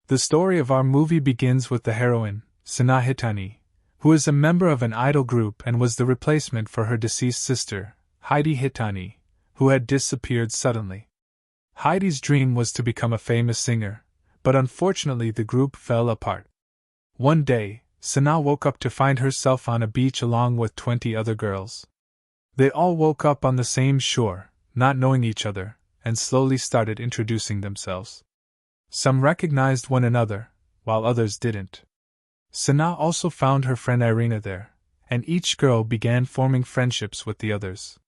The story of our movie begins with the heroine, Sana Hitani, who is a member of an idol group and was the replacement for her deceased sister, Heidi Hitani, who had disappeared suddenly. Heidi's dream was to become a famous singer, but unfortunately the group fell apart. One day, Sana woke up to find herself on a beach along with 20 other girls. They all woke up on the same shore, not knowing each other, and slowly started introducing themselves. Some recognized one another, while others didn't. Sana also found her friend Irina there, and each girl began forming friendships with the others.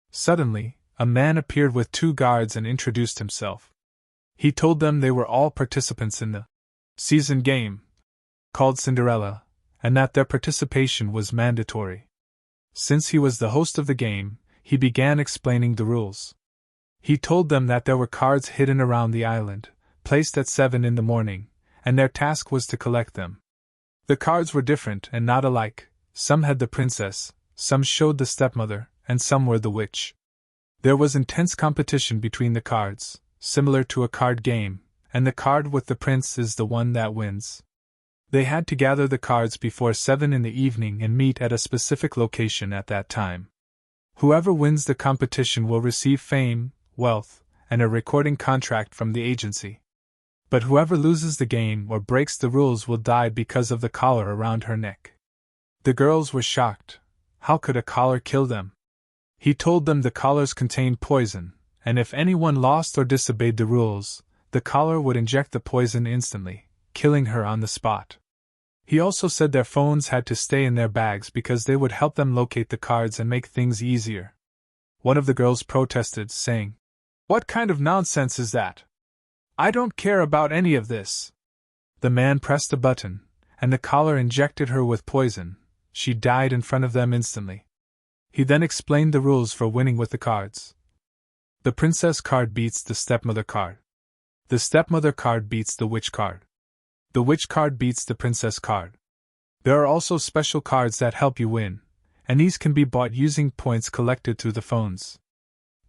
Suddenly, a man appeared with 2 guards and introduced himself. He told them they were all participants in the season game, called Cinderella, and that their participation was mandatory. Since he was the host of the game, he began explaining the rules. He told them that there were cards hidden around the island, placed at 7 in the morning, and their task was to collect them. The cards were different and not alike. Some had the princess, some showed the stepmother, and some were the witch. There was intense competition between the cards, similar to a card game, and the card with the prince is the one that wins. They had to gather the cards before 7 in the evening and meet at a specific location at that time. Whoever wins the competition will receive fame, wealth, and a recording contract from the agency. But whoever loses the game or breaks the rules will die because of the collar around her neck. The girls were shocked. How could a collar kill them? He told them the collars contained poison, and if anyone lost or disobeyed the rules, the collar would inject the poison instantly, killing her on the spot. He also said their phones had to stay in their bags because they would help them locate the cards and make things easier. One of the girls protested, saying, "What kind of nonsense is that? I don't care about any of this." The man pressed a button, and the collar injected her with poison. She died in front of them instantly. He then explained the rules for winning with the cards. The princess card beats the stepmother card. The stepmother card beats the witch card. The witch card beats the princess card. There are also special cards that help you win, and these can be bought using points collected through the phones.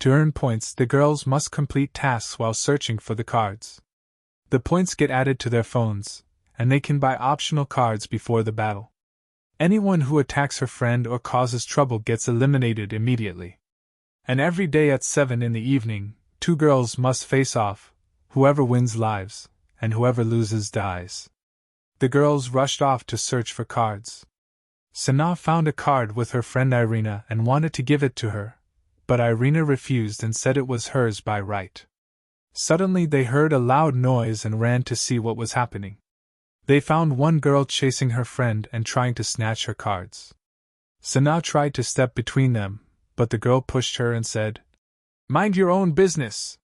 To earn points, the girls must complete tasks while searching for the cards. The points get added to their phones, and they can buy optional cards before the battle. Anyone who attacks her friend or causes trouble gets eliminated immediately. And every day at 7 in the evening, 2 girls must face off. Whoever wins lives, and whoever loses dies. The girls rushed off to search for cards. Sana found a card with her friend Irina and wanted to give it to her, but Irina refused and said it was hers by right. Suddenly they heard a loud noise and ran to see what was happening. They found one girl chasing her friend and trying to snatch her cards. Sana tried to step between them, but the girl pushed her and said, "Mind your own business."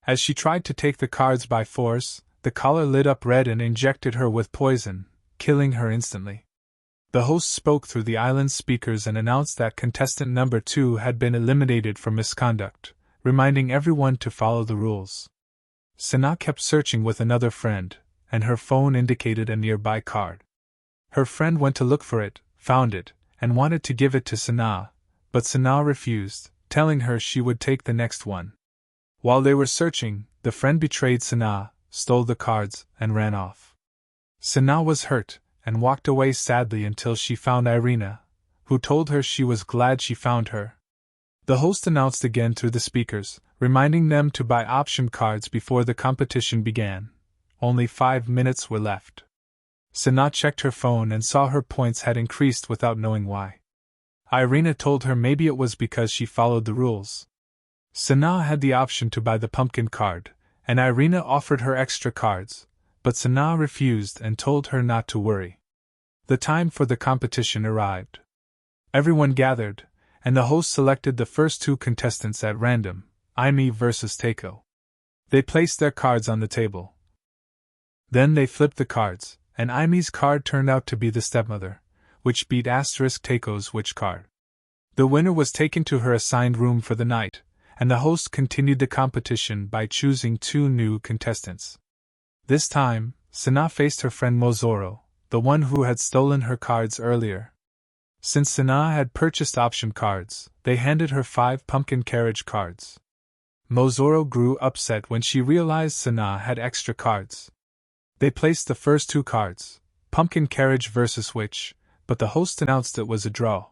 As she tried to take the cards by force, the collar lit up red and injected her with poison, killing her instantly. The host spoke through the island's speakers and announced that contestant number 2 had been eliminated for misconduct, reminding everyone to follow the rules. Sana kept searching with another friend, and her phone indicated a nearby card. Her friend went to look for it, found it, and wanted to give it to Sana, but Sana refused, telling her she would take the next one. While they were searching, the friend betrayed Sana, stole the cards, and ran off. Sana was hurt, and walked away sadly until she found Irina, who told her she was glad she found her. The host announced again through the speakers, reminding them to buy option cards before the competition began. Only 5 minutes were left. Sana checked her phone and saw her points had increased without knowing why. Irina told her maybe it was because she followed the rules. Sana had the option to buy the pumpkin card, and Irina offered her extra cards, but Sana refused and told her not to worry. The time for the competition arrived. Everyone gathered, and the host selected the first 2 contestants at random, Aimee versus Teiko. They placed their cards on the table. Then they flipped the cards, and Aimee's card turned out to be the stepmother, which beat Teiko's witch card. The winner was taken to her assigned room for the night, and the host continued the competition by choosing 2 new contestants. This time, Sana faced her friend Mozoro, the one who had stolen her cards earlier. Since Sana had purchased option cards, they handed her 5 pumpkin carriage cards. Mozoro grew upset when she realized Sana had extra cards. They placed the first two cards, pumpkin carriage versus witch, but the host announced it was a draw.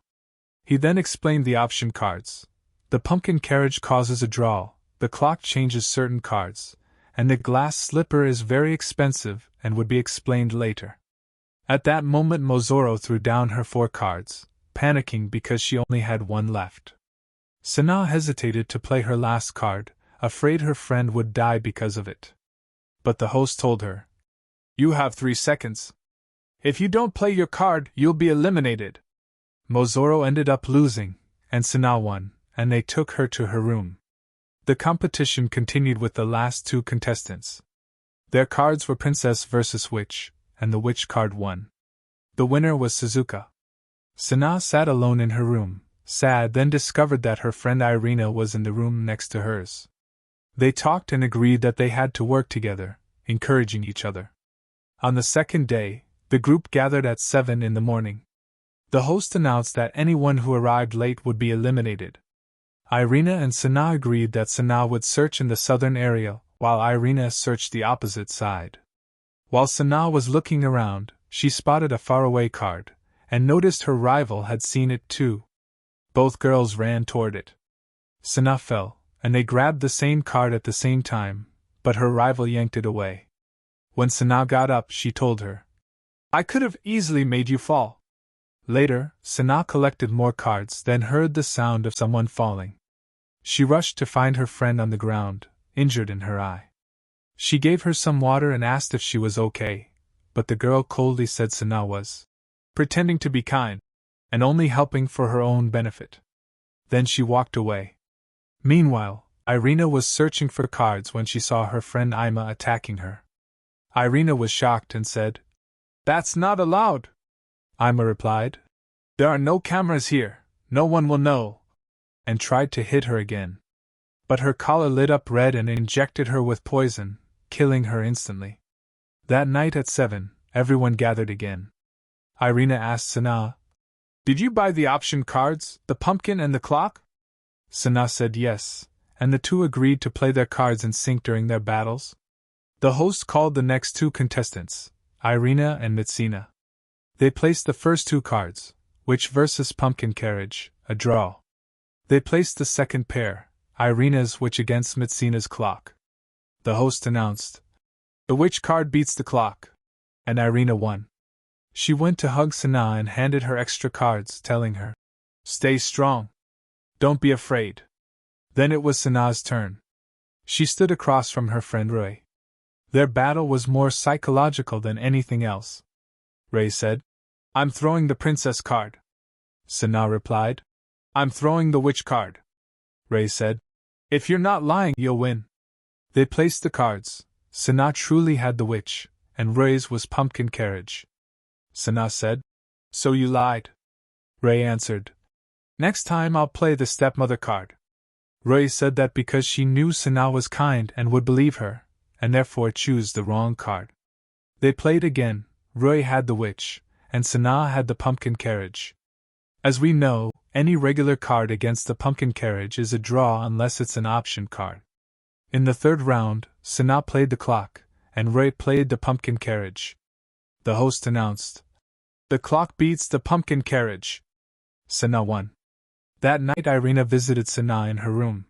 He then explained the option cards. The pumpkin carriage causes a draw, the clock changes certain cards, and the glass slipper is very expensive and would be explained later. At that moment Mozoro threw down her 4 cards, panicking because she only had 1 left. Sana hesitated to play her last card, afraid her friend would die because of it. But the host told her, "You have 3 seconds. If you don't play your card, you'll be eliminated." Mozoro ended up losing, and Sana won, and they took her to her room. The competition continued with the last 2 contestants. Their cards were Princess versus Witch, and the Witch card won. The winner was Suzuka. Sana sat alone in her room, sad, then discovered that her friend Irina was in the room next to hers. They talked and agreed that they had to work together, encouraging each other. On the second day, the group gathered at 7 in the morning. The host announced that anyone who arrived late would be eliminated. Irina and Sana agreed that Sana would search in the southern area, while Irina searched the opposite side. While Sana was looking around, she spotted a faraway card, and noticed her rival had seen it too. Both girls ran toward it. Sana fell, and they grabbed the same card at the same time, but her rival yanked it away. When Sana got up, she told her, "I could have easily made you fall." Later, Sana collected more cards, then heard the sound of someone falling. She rushed to find her friend on the ground, injured in her eye. She gave her some water and asked if she was okay, but the girl coldly said Sana was pretending to be kind, and only helping for her own benefit. Then she walked away. Meanwhile, Irina was searching for cards when she saw her friend Ima attacking her. Irina was shocked and said, "That's not allowed." Ima replied, "There are no cameras here, no one will know," and tried to hit her again. But her collar lit up red and injected her with poison, killing her instantly. That night at 7, everyone gathered again. Irina asked Sana, "Did you buy the option cards, the pumpkin and the clock?" Sana said yes, and the two agreed to play their cards in sync during their battles. The host called the next 2 contestants, Irina and Mitsina. They placed the first 2 cards, Witch versus Pumpkin Carriage, a draw. They placed the second pair, Irina's Witch against Mitsina's clock. The host announced, "The Witch card beats the clock," and Irina won. She went to hug Sana and handed her extra cards, telling her, "Stay strong. Don't be afraid." Then it was Sana's turn. She stood across from her friend Rui. Their battle was more psychological than anything else. Rui said, "I'm throwing the princess card." Sana replied, "I'm throwing the witch card." Rui said, "If you're not lying, you'll win." They placed the cards. Sana truly had the witch, and Rui's was pumpkin carriage. Sana said, "So you lied?" Rui answered, "Next time I'll play the stepmother card." Rui said that because she knew Sana was kind and would believe her, and therefore choose the wrong card. They played again. Rui had the witch, and Sana had the pumpkin carriage. As we know, any regular card against the pumpkin carriage is a draw unless it's an option card. In the third round, Sana played the clock, and Rui played the pumpkin carriage. The host announced, "The clock beats the pumpkin carriage." Sana won. That night Irina visited Sana in her room.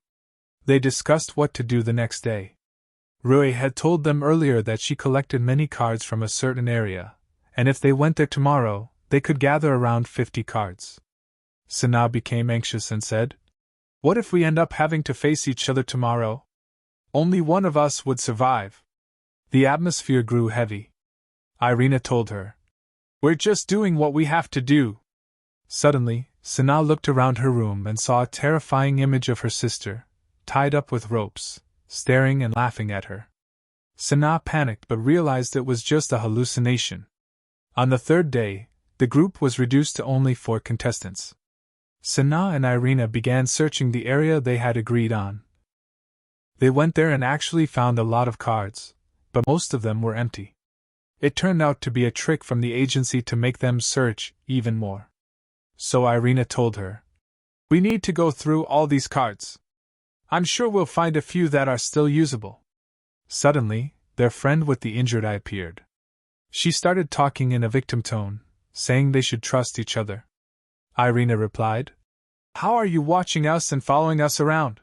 They discussed what to do the next day. Rui had told them earlier that she collected many cards from a certain area, and if they went there tomorrow, they could gather around 50 cards. Sana became anxious and said, "What if we end up having to face each other tomorrow? Only one of us would survive." The atmosphere grew heavy. Irina told her, "We're just doing what we have to do." Suddenly, Sana looked around her room and saw a terrifying image of her sister, tied up with ropes, staring and laughing at her. Sana panicked but realized it was just a hallucination. On the third day, the group was reduced to only 4 contestants. Sana and Irina began searching the area they had agreed on. They went there and actually found a lot of cards, but most of them were empty. It turned out to be a trick from the agency to make them search even more. So Irina told her, "We need to go through all these cards. I'm sure we'll find a few that are still usable." Suddenly, their friend with the injured eye appeared. She started talking in a victim tone, saying they should trust each other. Irina replied, "How are you watching us and following us around?"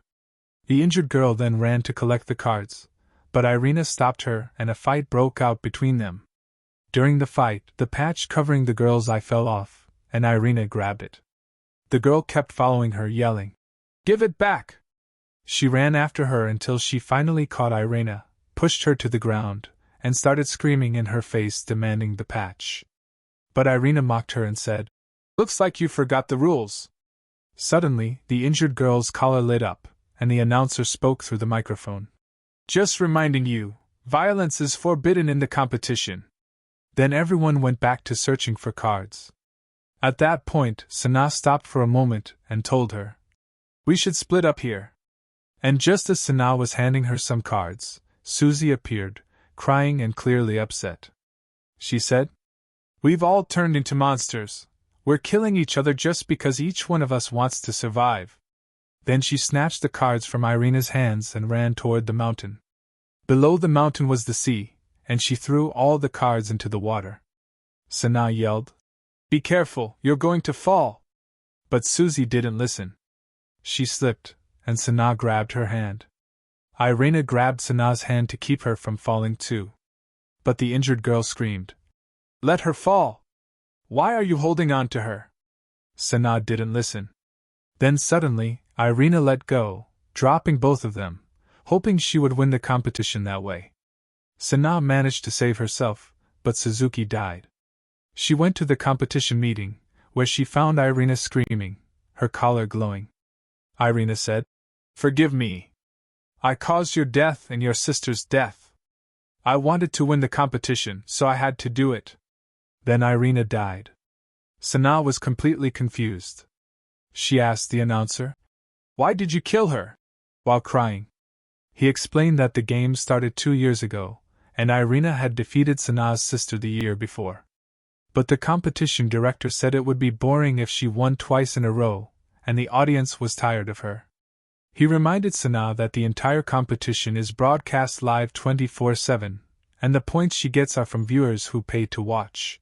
The injured girl then ran to collect the cards, but Irina stopped her and a fight broke out between them. During the fight, the patch covering the girl's eye fell off, and Irina grabbed it. The girl kept following her, yelling, "Give it back!" She ran after her until she finally caught Irina, pushed her to the ground, and started screaming in her face demanding the patch. But Irina mocked her and said, "Looks like you forgot the rules." Suddenly, the injured girl's collar lit up, and the announcer spoke through the microphone. "Just reminding you, violence is forbidden in the competition." Then everyone went back to searching for cards. At that point, Sana stopped for a moment and told her, "We should split up here." And just as Sana was handing her some cards, Susie appeared, crying and clearly upset. She said, "We've all turned into monsters. We're killing each other just because each one of us wants to survive." Then she snatched the cards from Irina's hands and ran toward the mountain. Below the mountain was the sea, and she threw all the cards into the water. Sana yelled, "Be careful, you're going to fall!" But Susie didn't listen. She slipped, and Sana grabbed her hand. Irina grabbed Sana's hand to keep her from falling too. But the injured girl screamed, "Let her fall! Why are you holding on to her?" Sana didn't listen. Then suddenly, Irina let go, dropping both of them, hoping she would win the competition that way. Sana managed to save herself, but Suzuki died. She went to the competition meeting, where she found Irina screaming, her collar glowing. Irina said, "Forgive me. I caused your death and your sister's death. I wanted to win the competition, so I had to do it." Then Irina died. Sana was completely confused. She asked the announcer, "Why did you kill her?" while crying. He explained that the game started 2 years ago, and Irina had defeated Sana's sister the year before. But the competition director said it would be boring if she won twice in a row, and the audience was tired of her. He reminded Sana that the entire competition is broadcast live 24/7, and the points she gets are from viewers who pay to watch.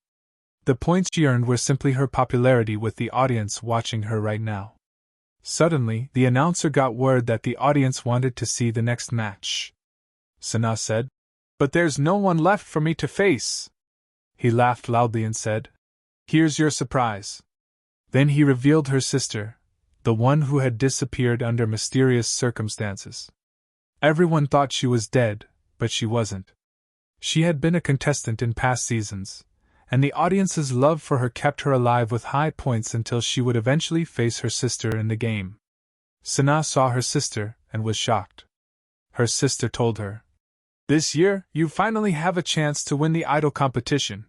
The points she earned were simply her popularity with the audience watching her right now. Suddenly, the announcer got word that the audience wanted to see the next match. Sana said, "But there's no one left for me to face." He laughed loudly and said, "Here's your surprise." Then he revealed her sister, the one who had disappeared under mysterious circumstances. Everyone thought she was dead, but she wasn't. She had been a contestant in past seasons, and the audience's love for her kept her alive with high points until she would eventually face her sister in the game. Sana saw her sister and was shocked. Her sister told her, "This year, you finally have a chance to win the idol competition."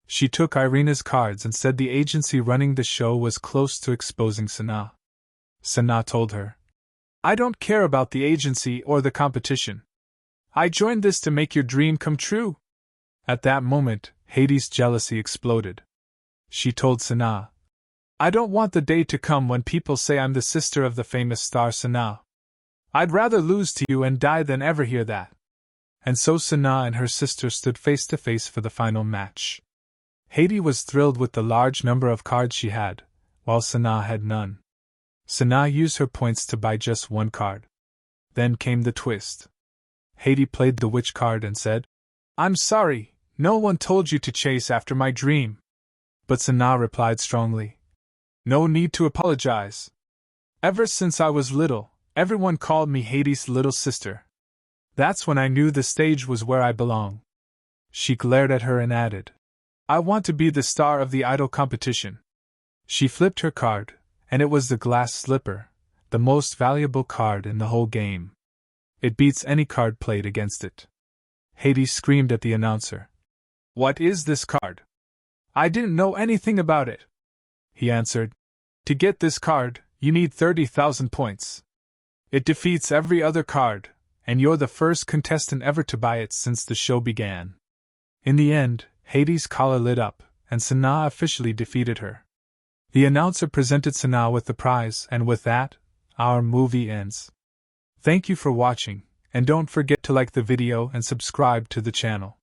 She took Irina's cards and said the agency running the show was close to exposing Sana. Sana told her, "I don't care about the agency or the competition. I joined this to make your dream come true." At that moment, Hades' jealousy exploded. She told Sana, "I don't want the day to come when people say I'm the sister of the famous star Sana. I'd rather lose to you and die than ever hear that." And so Sana and her sister stood face to face for the final match. Hades was thrilled with the large number of cards she had, while Sana had none. Sana used her points to buy just one card. Then came the twist. Hades played the witch card and said, "I'm sorry, no one told you to chase after my dream." But Sana replied strongly, "No need to apologize. Ever since I was little, everyone called me Hades' little sister. That's when I knew the stage was where I belong." She glared at her and added, "I want to be the star of the idol competition." She flipped her card, and it was the glass slipper, the most valuable card in the whole game. It beats any card played against it. Hades screamed at the announcer, "What is this card? I didn't know anything about it." He answered, "To get this card, you need 30,000 points. It defeats every other card, and you're the first contestant ever to buy it since the show began." In the end, Hades' collar lit up, and Sana officially defeated her. The announcer presented Sana with the prize, and with that, our movie ends. Thank you for watching, and don't forget to like the video and subscribe to the channel.